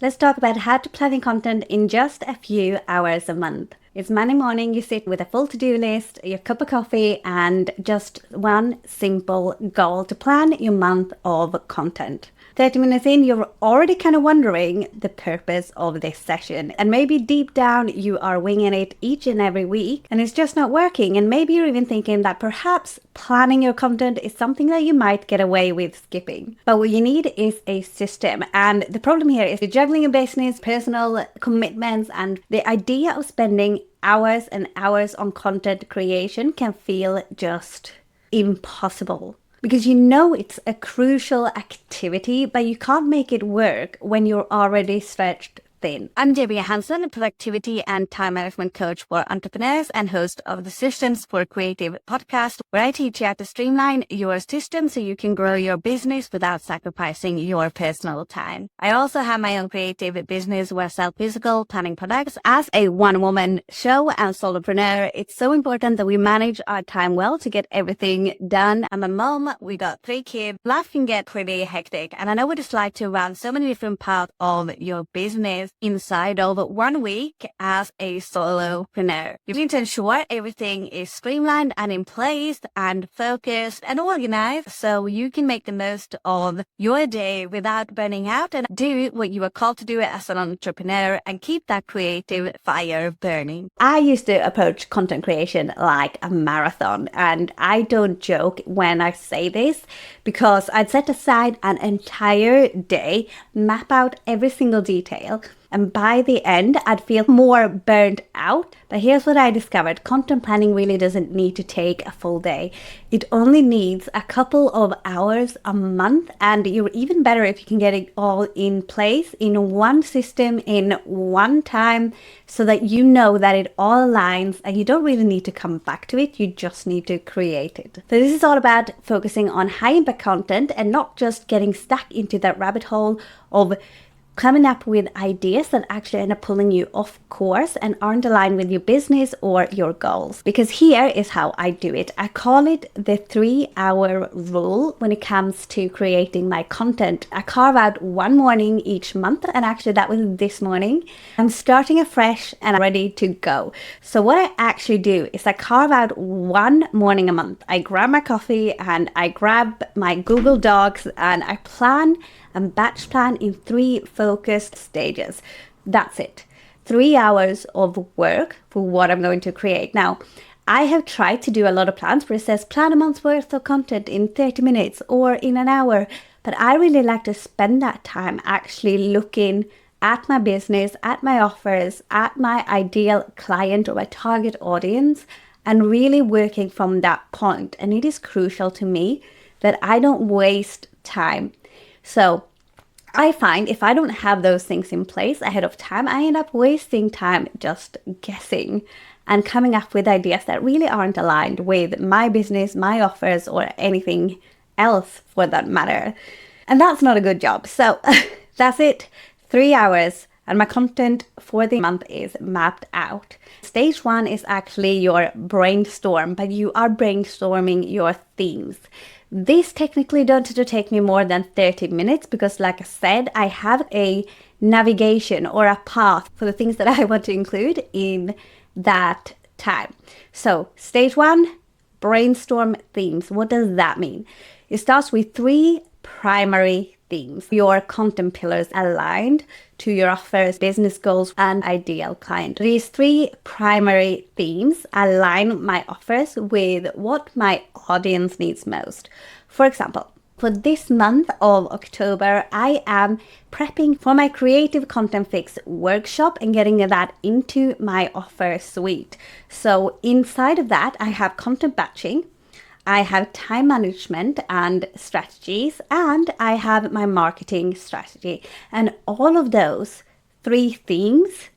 Let's talk about how to plan your content in just a few hours a month. It's Monday morning, you sit with a full to-do list, your cup of coffee, and just one simple goal to plan your month of content. 30 minutes in, you're already kind of wondering the purpose of this session. And maybe deep down, you are winging it each and every week, and it's just not working. And maybe you're even thinking that perhaps planning your content is something that you might get away with skipping. But what you need is a system. And the problem here is you're juggling your business, personal commitments, and the idea of spending hours and hours on content creation can feel just impossible. Because you know it's a crucial activity, but you can't make it work when you're already stretched thin. I'm Johansson, a productivity and time management coach for entrepreneurs and host of the Systems for Creative podcast, where I teach you how to streamline your system so you can grow your business without sacrificing your personal time. I also have my own creative business where I sell physical planning products. As a one-woman show and solopreneur, it's so important that we manage our time well to get everything done. I'm a mom, we got 3 kids, life can get pretty hectic, and I know what it's like to run so many different parts of your business inside of 1 week as a solopreneur. You need to ensure everything is streamlined and in place and focused and organized so you can make the most of your day without burning out and do what you are called to do as an entrepreneur and keep that creative fire burning. I used to approach content creation like a marathon, and I don't joke when I say this because I'd set aside an entire day, map out every single detail, and by the end, I'd feel more burnt out. But here's what I discovered. Content planning really doesn't need to take a full day. It only needs a couple of hours a month. And you're even better if you can get it all in place in one system, in one time, so that you know that it all aligns and you don't really need to come back to it. You just need to create it. So this is all about focusing on high impact content and not just getting stuck into that rabbit hole of coming up with ideas that actually end up pulling you off course and aren't aligned with your business or your goals. Because here is how I do it. I call it the 3-hour rule when it comes to creating my content. I carve out one morning each month, and actually that was this morning. I'm starting afresh and I'm ready to go. So what I actually do is I carve out one morning a month. I grab my coffee and I grab my Google Docs and I plan and batch plan in 3 focused stages. That's it. 3 hours of work for what I'm going to create. Now, I have tried to do a lot of plans where it says plan a month's worth of content in 30 minutes or in an hour, but I really like to spend that time actually looking at my business, at my offers, at my ideal client or my target audience, and really working from that point. And it is crucial to me that I don't waste time. So I find if I don't have those things in place ahead of time, I end up wasting time just guessing and coming up with ideas that really aren't aligned with my business, my offers, or anything else for that matter. And that's not a good job. So that's it. 3 hours. And my content for the month is mapped out. Stage 1 is actually your brainstorm, but you are brainstorming your themes. This technically doesn't take me more than 30 minutes because, like I said, I have a navigation or a path for the things that I want to include in that time. So stage 1, brainstorm themes. What does that mean? It starts with 3 primary themes. Your content pillars aligned to your offers, business goals, and ideal client. These 3 primary themes align my offers with what my audience needs most. For example, for this month of October, I am prepping for my Creative Content Fix workshop and getting that into my offer suite. So inside of that, I have content batching, I have time management and strategies, and I have my marketing strategy. And all of those 3 themes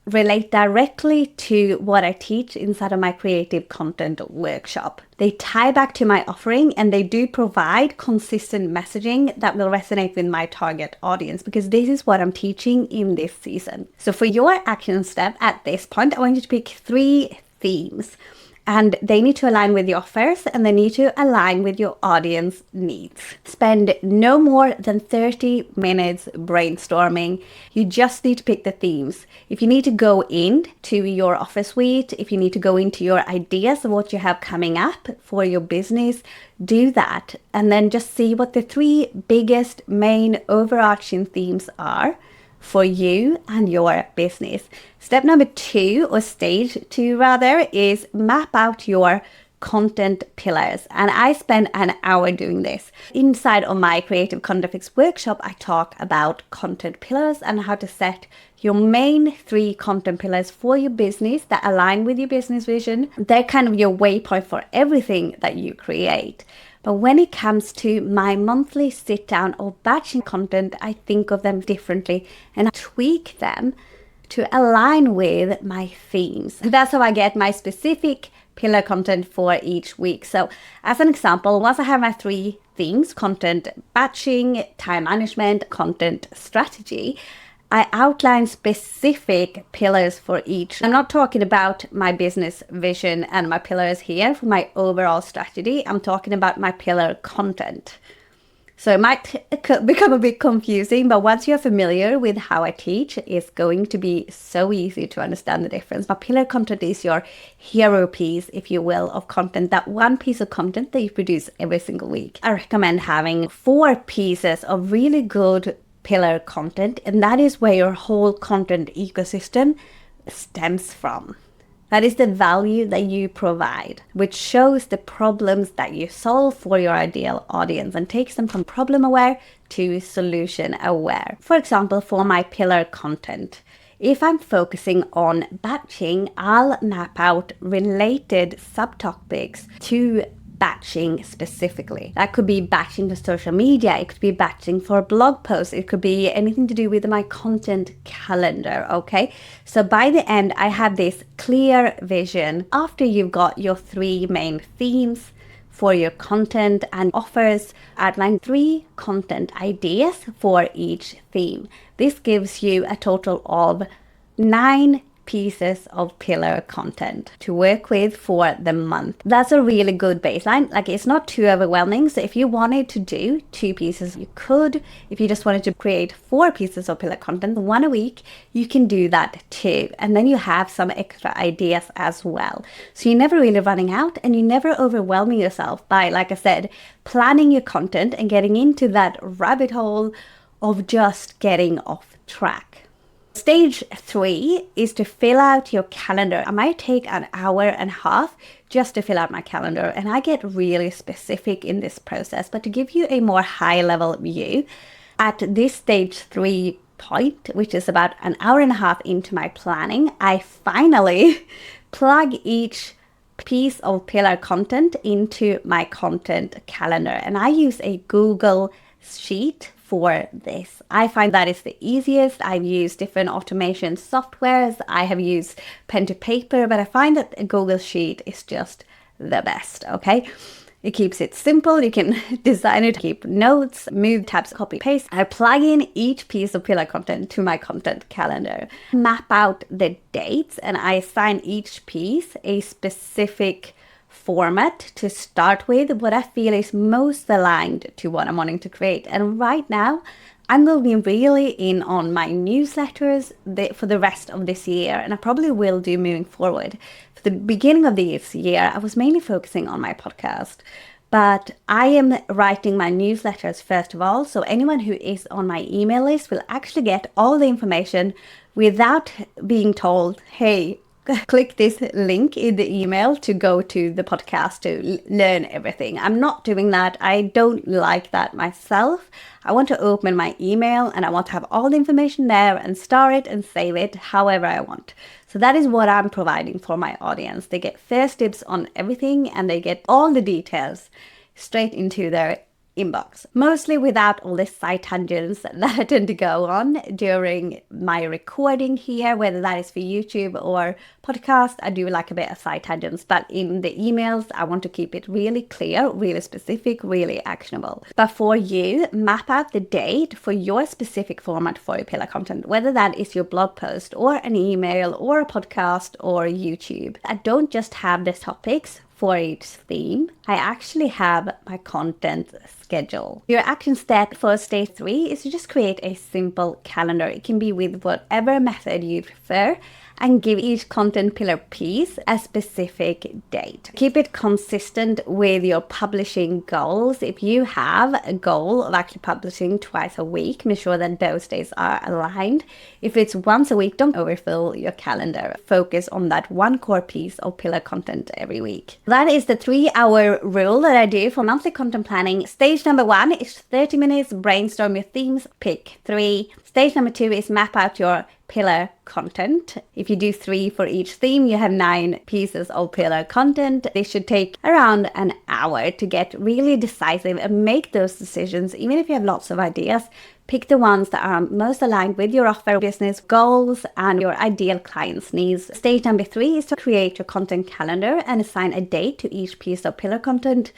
relate directly to what I teach inside of my creative content workshop. They tie back to my offering and they do provide consistent messaging that will resonate with my target audience because this is what I'm teaching in this season. So for your action step at this point, I want you to pick 3 themes. and they need to align with your offers and they need to align with your audience needs. Spend no more than 30 minutes brainstorming. You just need to pick the themes. If you need to go into your offer suite, if you need to go into your ideas of what you have coming up for your business, do that. And then just see what the 3 biggest main overarching themes are for you and your business. Step number 2, or stage 2 rather, is map out your content pillars. And I spend an hour doing this. Inside of my Creative Content Fix workshop, I talk about content pillars and how to set your main 3 content pillars for your business that align with your business vision. They're kind of your waypoint for everything that you create. But when it comes to my monthly sit down or batching content, I think of them differently and I tweak them to align with my themes. That's how I get my specific pillar content for each week. So as an example, once I have my 3 themes, content batching, time management, content strategy, I outline specific pillars for each. I'm not talking about my business vision and my pillars here for my overall strategy. I'm talking about my pillar content. So it might become a bit confusing, but once you're familiar with how I teach, it's going to be so easy to understand the difference. My pillar content is your hero piece, if you will, of content, that one piece of content that you produce every single week. I recommend having 4 pieces of really good pillar content, and that is where your whole content ecosystem stems from. That is the value that you provide, which shows the problems that you solve for your ideal audience and takes them from problem aware to solution aware. For example, for my pillar content, if I'm focusing on batching, I'll map out related subtopics to batching specifically. That could be batching for social media, it could be batching for blog posts, it could be anything to do with my content calendar, okay? So by the end, I have this clear vision. After you've got your 3 main themes for your content and offers, outline 3 content ideas for each theme. This gives you a total of 9 pieces of pillar content to work with for the month. That's a really good baseline. Like, it's not too overwhelming. So if you wanted to do 2 pieces, you could. If you just wanted to create 4 pieces of pillar content, 1 a week, you can do that too. And then you have some extra ideas as well. So you're never really running out and you're never overwhelming yourself by, like I said, planning your content and getting into that rabbit hole of just getting off track. Stage 3 is to fill out your calendar. I might take an hour and a half just to fill out my calendar, and I get really specific in this process. But to give you a more high-level view, at this stage 3 point, which is about an hour and a half into my planning, I finally plug each piece of pillar content into my content calendar, and I use a Google Sheet for this. I find that is the easiest. I've used different automation softwares. I have used pen to paper, but I find that a Google Sheet is just the best, okay? It keeps it simple. You can design it, keep notes, move tabs, copy, paste. I plug in each piece of pillar content to my content calendar, map out the dates, and I assign each piece a specific format to start with, what I feel is most aligned to what I'm wanting to create. And right now, I'm going to be really in on my newsletters for the rest of this year, and I probably will do moving forward. For the beginning of this year, I was mainly focusing on my podcast, but I am writing my newsletters first of all, so anyone who is on my email list will actually get all the information without being told, hey, click this link in the email to go to the podcast to learn everything. I'm not doing that. I don't like that myself. I want to open my email and I want to have all the information there and store it and save it however I want. So that is what I'm providing for my audience. They get first dibs on everything and they get all the details straight into their inbox, mostly without all the side tangents that I tend to go on during my recording here, whether that is for YouTube or podcast. I do like a bit of side tangents, but in the emails, I want to keep it really clear, really specific, really actionable. But for you, map out the date for your specific format for your pillar content, whether that is your blog post or an email or a podcast or YouTube. I don't just have the topics for each theme. I actually have my content schedule. Your action step for stage 3 is to just create a simple calendar. It can be with whatever method you prefer, and give each content pillar piece a specific date. Keep it consistent with your publishing goals. If you have a goal of actually publishing twice a week, make sure that those days are aligned. If it's once a week, don't overfill your calendar. Focus on that one core piece of pillar content every week. That is the 3-hour rule that I do for monthly content planning. Stage number 1 is 30 minutes, brainstorm your themes, pick 3. Stage number 2 is map out your pillar content. If you do 3 for each theme, you have 9 pieces of pillar content. This should take around an hour to get really decisive and make those decisions. Even if you have lots of ideas, pick the ones that are most aligned with your offer, business goals, and your ideal client's needs. Stage number 3 is to create your content calendar and assign a date to each piece of pillar content.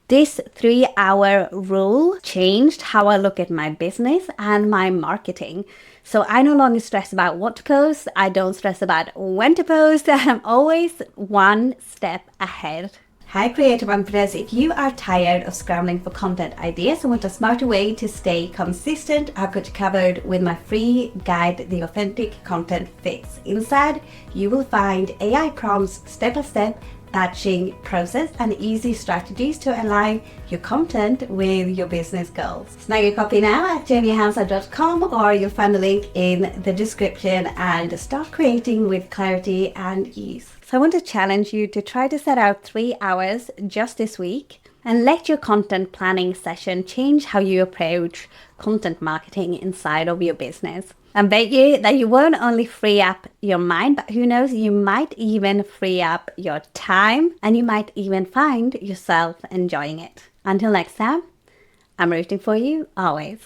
This 3-hour rule changed how I look at my business and my marketing. So I no longer stress about what to post. I don't stress about when to post. I'm always one step ahead. Hi Creative Entrepreneurs, if you are tired of scrambling for content ideas and want a smarter way to stay consistent, I've got you covered with my free guide, The Authentic Content Fix. Inside, you will find AI prompts, step-by-step, batching process and easy strategies to align your content with your business goals. Snag your copy now at johansson.com, or you'll find the link in the description, and start creating with clarity and ease. So I want to challenge you to try to set out 3 hours just this week and let your content planning session change how you approach content marketing inside of your business. I bet you that you won't only free up your mind, but who knows, you might even free up your time, and you might even find yourself enjoying it. Until next time, I'm rooting for you always.